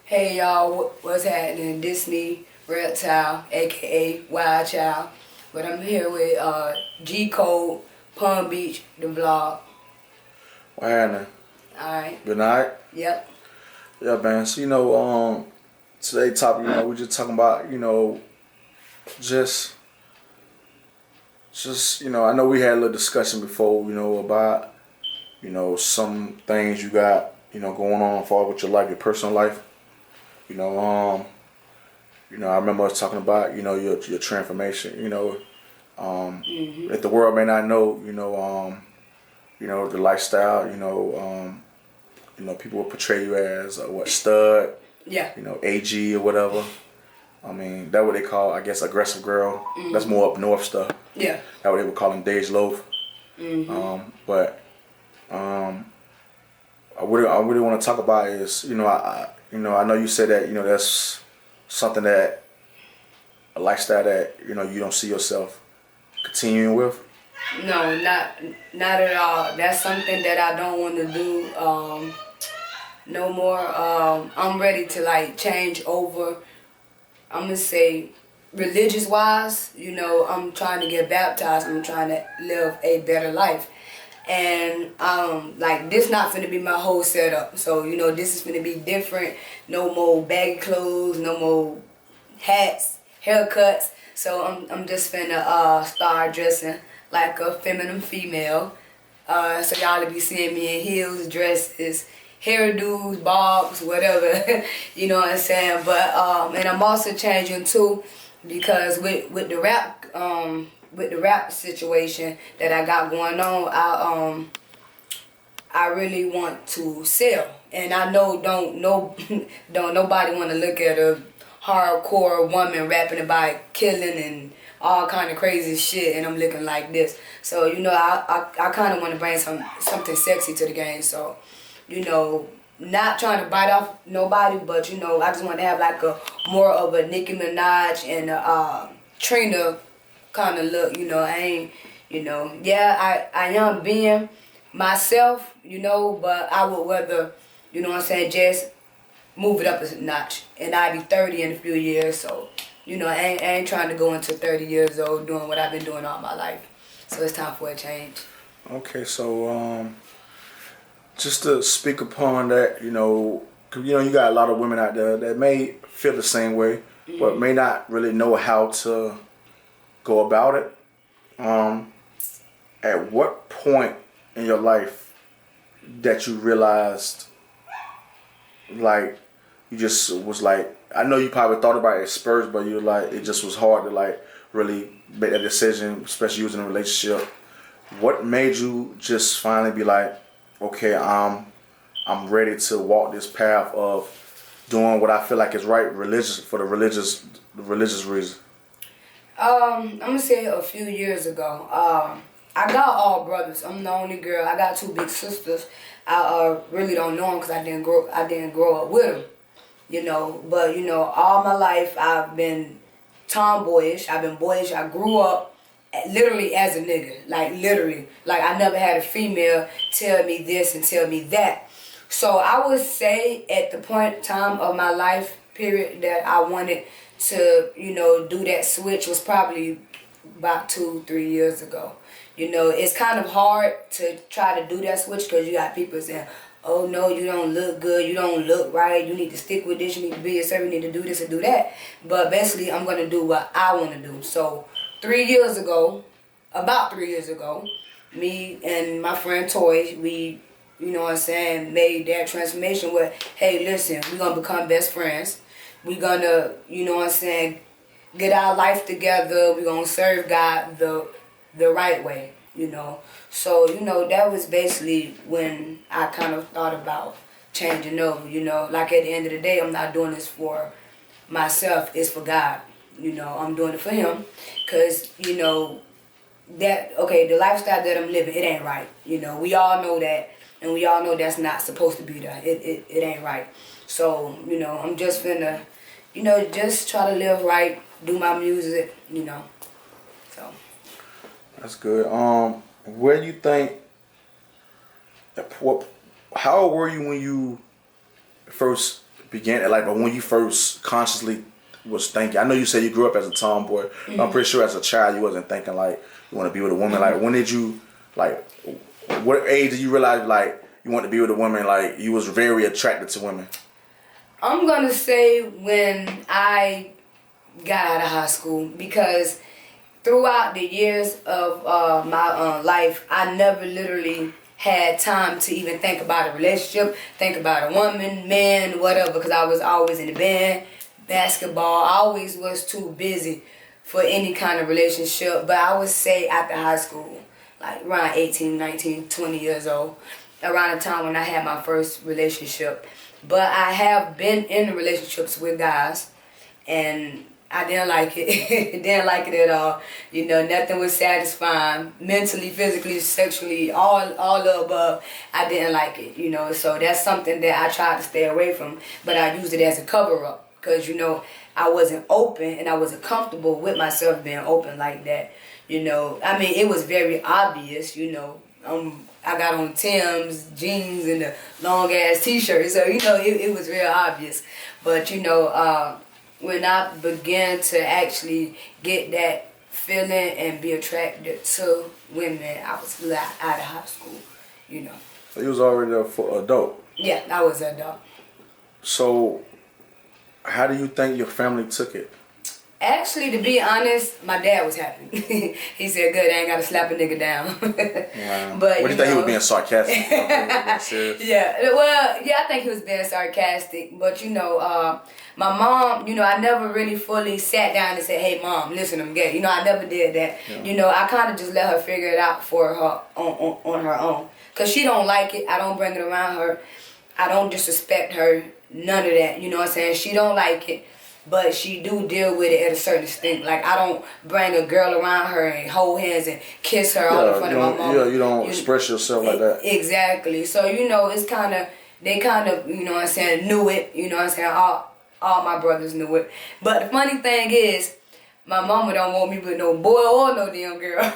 Hey y'all, what's happening? This me, Reptile, aka Wild Child. But I'm here with G Code, Palm Beach, the vlog. What happening? Alright. Good night. Yep. Yeah, man. So today's topic, we just talking about, just, I know we had a little discussion before, about, some things you got, going on far with your life, your personal life. I remember us talking about, your transformation. If the world may not know, the lifestyle, people will portray you as stud, Yeah. AG or whatever. I mean, that's what they call, I guess, aggressive girl. That's more up north stuff. Yeah. That's what they would call them Dej Loaf. I really want to talk about is, I know you said that, that's something that, a lifestyle that, you don't see yourself continuing with. No, not at all. That's something that I don't want to do no more. I'm ready to change over. I'm gonna say religious wise, I'm trying to get baptized. I'm trying to live a better life. And this not finna be my whole setup. So, this is finna be different. No more baggy clothes, no more hats, haircuts. So I'm just finna start dressing like a feminine female. So y'all will be seeing me in heels, dresses, hairdos, bobs, whatever. You know what I'm saying? But and I'm also changing too, because with the rap situation that I got going on, I really want to sell. And I know don't nobody want to look at a hardcore woman rapping about killing and all kind of crazy shit, and I'm looking like this. So I kind of want to bring something sexy to the game. So not trying to bite off nobody, but I just want to have like a more of a Nicki Minaj and a Trina kind of look. I ain't, I am being myself, but I would rather, just move it up a notch. And I'll be 30 in a few years, so, I ain't trying to go into 30 years old doing what I've been doing all my life. So it's time for a change. Okay, so, just to speak upon that, 'cause, you got a lot of women out there that may feel the same way, but may not really know how to go about it. At what point in your life that you realized, you just was I know you probably thought about it at spurts, but you it just was hard to really make that decision, especially using a relationship. What made you just finally be okay, I'm ready to walk this path of doing what I feel like is right, for the religious reason? I'm gonna say a few years ago. I got all brothers. I'm the only girl. I got two big sisters. I really don't know them because I didn't grow up with them. But all my life I've been tomboyish. I've been boyish. I grew up literally as a nigga. Literally. I never had a female tell me this and tell me that. So I would say at the point in time of my life period that I wanted to, do that switch was probably about 2-3 years ago. It's kind of hard to try to do that switch because you got people saying, oh no, you don't look good, you don't look right, you need to stick with this, you need to be yourself, you need to do this and do that. But basically, I'm going to do what I want to do. So about 3 years ago, me and my friend Toy, we, made that transformation where, hey, listen, we're going to become best friends. We're going to, get our life together. We're going to serve God the right way, So, that was basically when I kind of thought about changing over, At the end of the day, I'm not doing this for myself. It's for God. I'm doing it for Him. Because, the lifestyle that I'm living, it ain't right. We all know that. And we all know that's not supposed to be there. It ain't right. So, I'm just finna, just try to live right, do my music, So. That's good. Where do you think, how old were you when you first began, like, but when you first consciously was thinking, I know you said you grew up as a tomboy, but I'm pretty sure as a child you wasn't thinking like you want to be with a woman. Like, when did you, like, what age did you realize like you want to be with a woman? Like, you was very attracted to women. I'm gonna say when I got out of high school, because throughout the years of my life, I never literally had time to even think about a relationship, think about a woman, man, whatever, because I was always in the band, basketball. I always was too busy for any kind of relationship. But I would say after high school, like around 18, 19, 20 years old, around the time when I had my first relationship. But I have been in relationships with guys, and I didn't like it. Didn't like it at all. You know, nothing was satisfying. Mentally, physically, sexually, all the above. I didn't like it, you know. So that's something that I tried to stay away from. But I used it as a cover-up. Because, you know, I wasn't open and I wasn't comfortable with myself being open like that. You know, I mean, it was very obvious, you know. I got on Tim's, jeans, and a long-ass T-shirt. So, you know, it was real obvious. But, you know, when I began to actually get that feeling and be attracted to women, I was out of high school, you know. So you was already an adult? Yeah, I was an adult. So, how do you think your family took it? Actually, to be honest, my dad was happy. He said, good, I ain't got to slap a nigga down. Wow. But, what do you think he was being sarcastic? Yeah, well, yeah, I think he was being sarcastic. But, you know, my mom, you know, I never really fully sat down and said, hey, Mom, listen, I'm gay. You know, I never did that. Yeah. You know, I kind of just let her figure it out for her on her own. Because she don't like it. I don't bring it around her. I don't disrespect her. None of that. You know what I'm saying? She don't like it. But she do deal with it at a certain extent. Like, I don't bring a girl around her and hold hands and kiss her all in front of my mom. Yeah, you don't express yourself like that. Exactly. So, you know, it's kind of, they kind of, you know what I'm saying, knew it. You know what I'm saying? All my brothers knew it. But the funny thing is, my mama don't want me with no boy or no damn girl.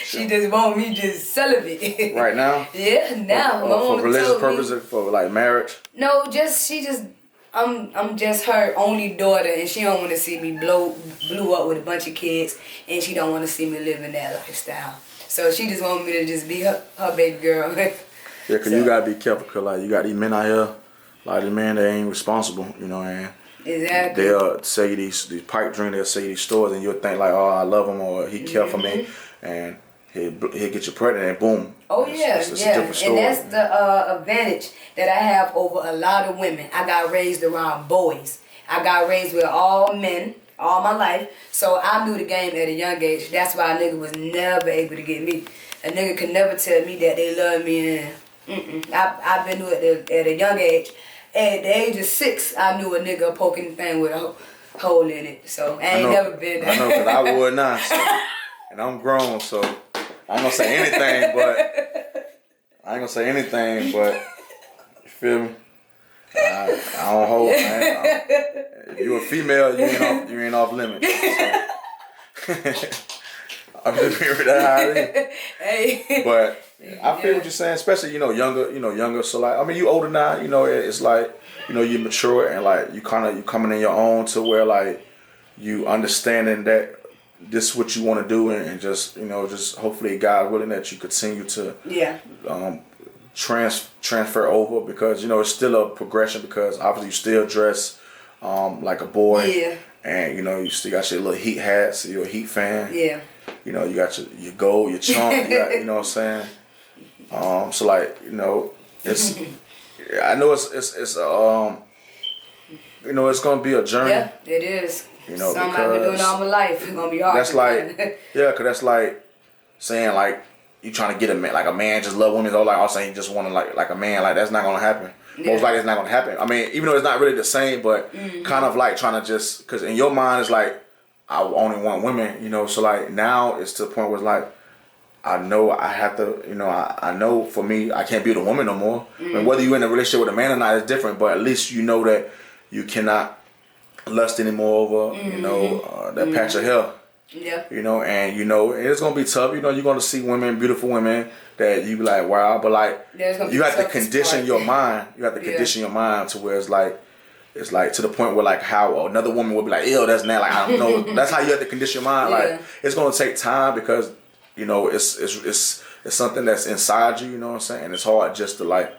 She just want me just celibate. Right now? Yeah, now. For religious purposes, for like marriage? No, I'm just her only daughter, and she don't want to see me blew up with a bunch of kids, and she don't want to see me living that lifestyle. So she just want me to just be her baby girl. Yeah, because you got to be careful, because like, you got these men out here, like the men that ain't responsible, you know, and exactly. They'll say these pipe dreams, they'll say these stories, and you'll think like, oh, I love him, or he care for me, and he'll get you pregnant, and boom. Oh yeah, it's a different story. And that's the advantage that I have over a lot of women. I got raised around boys. I got raised with all men all my life, so I knew the game at a young age. That's why a nigga was never able to get me. A nigga could never tell me that they love me. And I've been through it at a young age. At the age of 6, I knew a nigga poking the thing with a hole in it. So I ain't never been there. I know, because I would not. So, and I'm grown, so I ain't gonna say anything, but you feel me? I don't hold. If you a female, you ain't off limits. So. I'm just being that how it is. Hey. But I feel what you're saying, especially younger. So like, I mean, you older now. You know, it's like, you mature, and like you coming in your own to where like you understanding that this is what you want to do, and just just hopefully God willing that you continue to transfer over, because it's still a progression, because obviously you still dress like a boy, and you still got your little Heat hat, so you're a Heat fan. Yeah. You got your gold, your chunk, you got, what I'm saying? So like, it's I know it's it's gonna be a journey. Yeah, it is. Something I've been doing all my life. It's gonna be hard. That's like cause that's like saying like you trying to get a man, like a man just love women, or like I'm saying you just want to like a man, like that's not gonna happen. Yeah. Most likely it's not gonna happen. I mean, even though it's not really the same, but kind of like trying to just, because in your mind it's like, I only want women, so like now it's to the point where it's like, I know I have to, I know for me, I can't be with a woman no more. And whether you're in a relationship with a man or not is different, but at least you know that you cannot lust anymore over, that patch of hair. Yeah. And it's gonna be tough. You're gonna see women, beautiful women that you be like, wow, but like you have to condition your mind. You have to condition your mind to where it's like, it's like to the point where like how another woman would be like, ew, that's not like I don't know. That's how you have to condition your mind. Like it's gonna take time because it's something that's inside you. You know what I'm saying? And it's hard just to like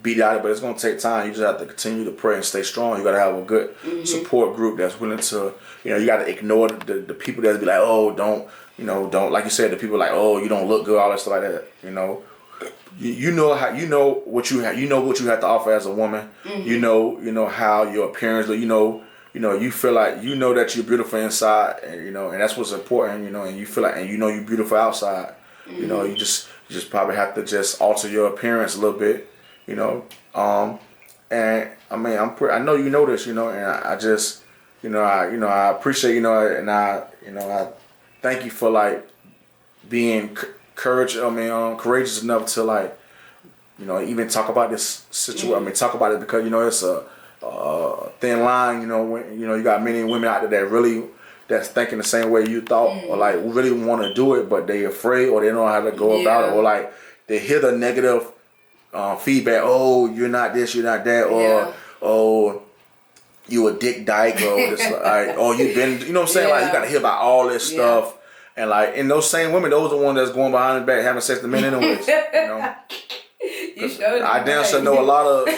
beat out it, but it's gonna take time. You just have to continue to pray and stay strong. You gotta have a good support group that's willing to, you gotta ignore the people that be like, oh, don't like you said, the people like, oh, you don't look good, all that stuff like that. You know what you have to offer as a woman. You know how your appearance. You feel like that you're beautiful inside, and and that's what's important. And you feel like, and you're beautiful outside. You just probably have to just alter your appearance a little bit. And I mean, I know you know this, and I just, I appreciate, and I thank you for like being courageous enough to like, even talk about this situation. I mean, talk about it because it's a thin line. When you got many women out there that's thinking the same way you thought, or like really want to do it, but they afraid or they don't know how to go about it, or like they hear the negative feedback. Oh, you're not this, you're not that, or oh, you a dick dyke, or this, like, oh, you've been, you know what I'm saying? Like you gotta hear about all this stuff, and like, and those same women, those are the ones that's going behind the back having sex with men anyways. You sure I damn sure know a lot of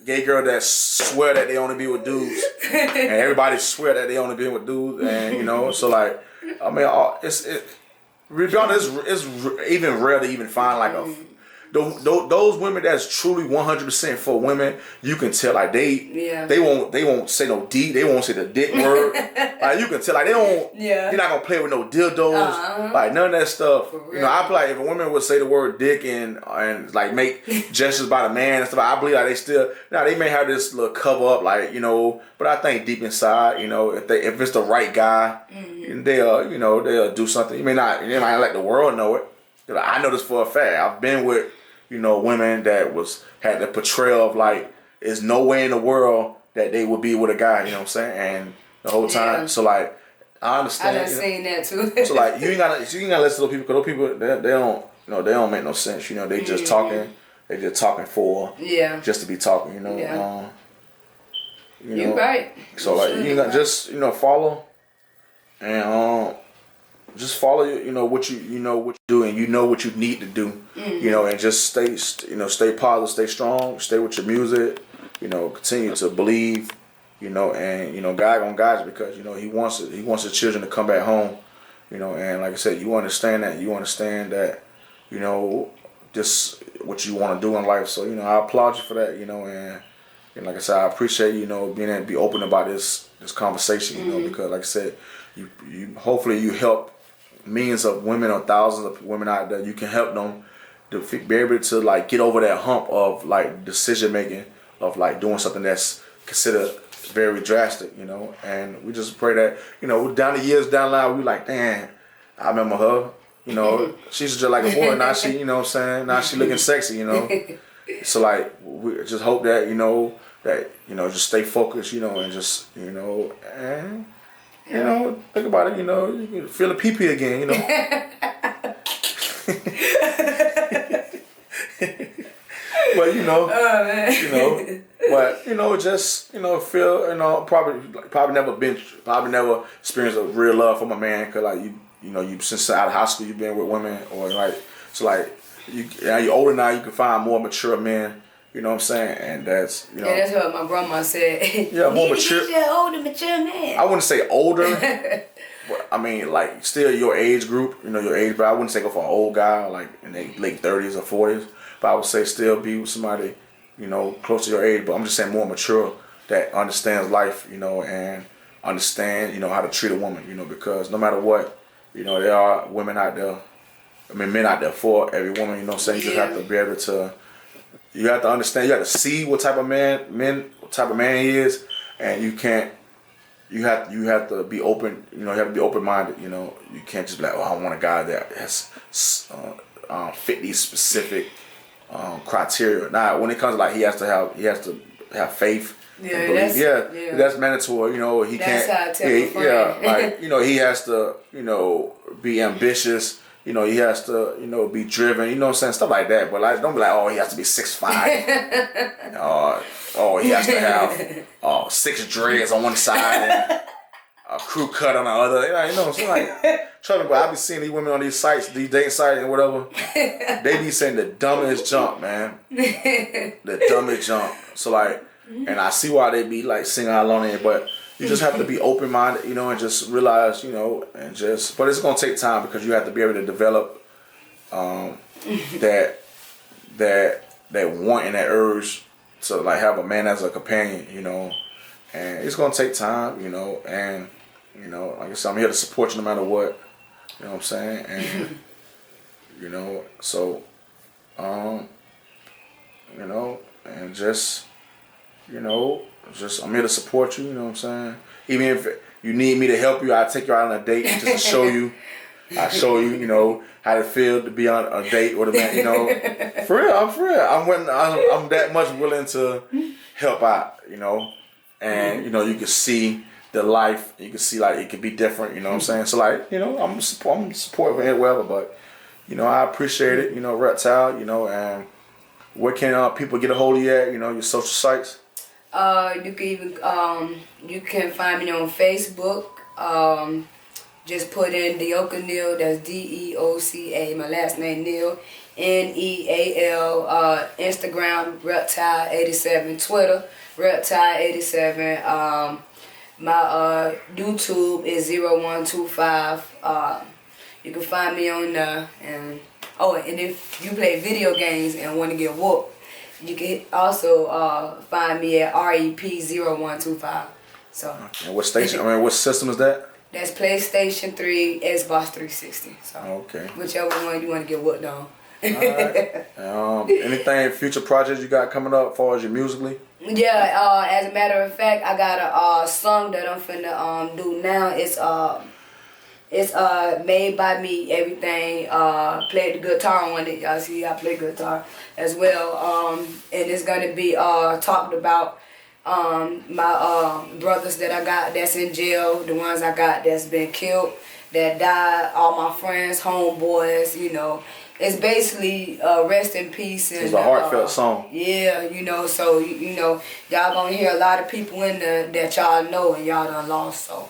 gay girls that swear that they only be with dudes, and everybody swear that they only be with dudes, and so like, I mean, it's even rare to even find like a. Those women that's truly 100% for women, you can tell like they won't say no D, they won't say the dick word. Like you can tell like they don't. They're not gonna play with no dildos, like none of that stuff. I feel like if a woman would say the word dick and like make gestures by the man and stuff, I believe like they still they may have this little cover up like but I think deep inside if it's the right guy, they'll do something. They might not let the world know it. I know this for a fact. I've been with women that had the portrayal of like, there's no way in the world that they would be with a guy, you know what I'm saying? And the whole time, so like, I understand. I done seen that too. So like, you ain't gotta listen to those people, because those people, they don't make no sense, they just talking, they just talking for, just to be talking, You're right. So like, you gotta just, follow, and just follow what you what you do, and what you need to do, and just stay positive, stay strong, stay with your music, continue to believe, and God gonna guide you, because he wants his children to come back home, and like I said, you understand that just what you want to do in life. So I applaud you for that, and like I said, I appreciate being able to be open about this conversation, because like I said, you hopefully you help millions of women or thousands of women out there. You can help them to be able to like get over that hump of like decision making, of like doing something that's considered very drastic, and we just pray that down the years down the line, we like, damn, I remember her, she's just like a boy, now she, what I'm saying, now she looking sexy, so like we just hope that just stay focused, and just and think about it, you can feel the pee-pee again, But but just feel probably never experienced a real love from a man, because like you since out of high school you've been with women, or like so like you're older now, you can find more mature men. You know what I'm saying? And that's, Yeah, that's what my grandma said. Yeah, more mature. He's an older, mature man. I wouldn't say older. But I mean, like, still your age group, your age, but I wouldn't say go for an old guy, like, in their late 30s or 40s. But I would say still be with somebody, close to your age. But I'm just saying more mature, that understands life, and understand, how to treat a woman, because no matter what, there are women out there, men out there for every woman, you know what I'm saying? You just have to be able to, you have to understand, you have to see what type of man he is, and you have to be open, you have to be open-minded, you can't just be like, oh, I want a guy that has fit these specific criteria. Now, when it comes to like, he has to have faith. Yeah, believe. That's mandatory. He that's can't. How I tell like he has to, be ambitious. you know, he has to, you know, be driven, you know what I'm saying, stuff like that. But like, don't be like, oh, he has to be 6'5". Oh, he has to have 6 dreads on one side and a crew cut on the other. You know, so like, trust me, but I be seeing these women on these sites, these dating sites and whatever. They be saying the dumbest jump, man. The dumbest jump. So like, and I see why they be like singing along it, but you just have to be open minded, you know, and just realize, you know, and just. But it's gonna take time because you have to be able to develop that want and that urge to like have a man as a companion, you know, and it's gonna take time, you know, and you know, like I said, I'm here to support you no matter what, you know what I'm saying, and you know, so you know, and just, you know, just I'm here to support you, you know what I'm saying. Even if you need me to help you, I'll take you out on a date just to show you. I show you, you know, how it feel to be on a date with a man, you know. For real. I'm that much willing to help out, you know. And, you know, you can see the life. You can see, like, it could be different, you know what I'm saying? So, like, you know, I'm supportive of it, whatever. But, you know, I appreciate it, you know, Reptile, you know. And where can people get a hold of you at, you know, your social sites? You can even you can find me on Facebook. Just put in Deoca Neal, that's Deoca, my last name Neal, Neal, Instagram, Reptile87, Twitter, Reptile87, my YouTube is 0125, you can find me on there, and if you play video games and want to get whooped, you can also find me at REP0125, so. And what station, what system is that? That's PlayStation 3, Xbox 360. So okay. Whichever one you want to get whooped on. Alright. Anything future projects you got coming up as far as your musically? Yeah, as a matter of fact, I got a song that I'm finna do now. It's made by me, everything. Played the guitar on it. Y'all see I play guitar as well. And it's gonna be talked about my brothers that I got that's in jail, the ones I got that's been killed, that died, all my friends, homeboys, you know. It's basically rest in peace. And it's a heartfelt song. Yeah, you know, so, you know, y'all gonna hear a lot of people in there that y'all know and y'all done lost, so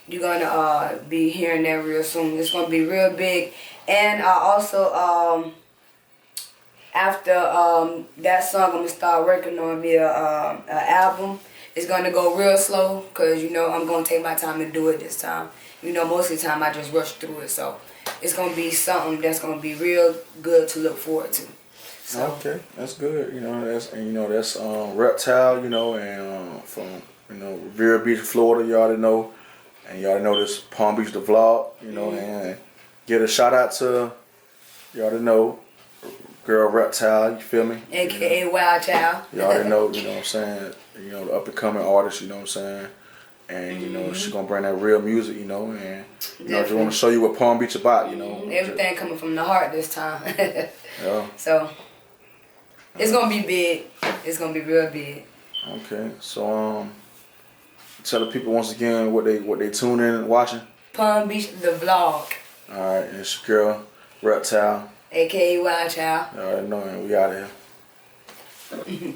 you're gonna be hearing that real soon. It's gonna be real big. And I also, after that song, I'm gonna start working on me a album. It's gonna go real slow, cause you know I'm gonna take my time to do it this time. You know, most of the time I just rush through it, so it's gonna be something that's gonna be real good to look forward to. So. Okay, that's good. You know, that's Reptile. You know, and from Vero Beach, Florida. You already know, and you already know this Palm Beach the vlog. You know, and get a shout out to you already know. Girl Reptile, you feel me? AKA Wild Child. You already know, you know what I'm saying? You know, the up and coming artist, you know what I'm saying? And, you know, she's gonna bring that real music, you know, and, you know, just wanna show you what Palm Beach about, you know. Everything coming from the heart this time. Yeah. So, it's gonna be big. It's gonna be real big. Okay, so, tell the people once again what they tune in and watching. Palm Beach, the vlog. Alright, and it's your girl, Reptile. AKA Wild Child. You already know, and we out of here.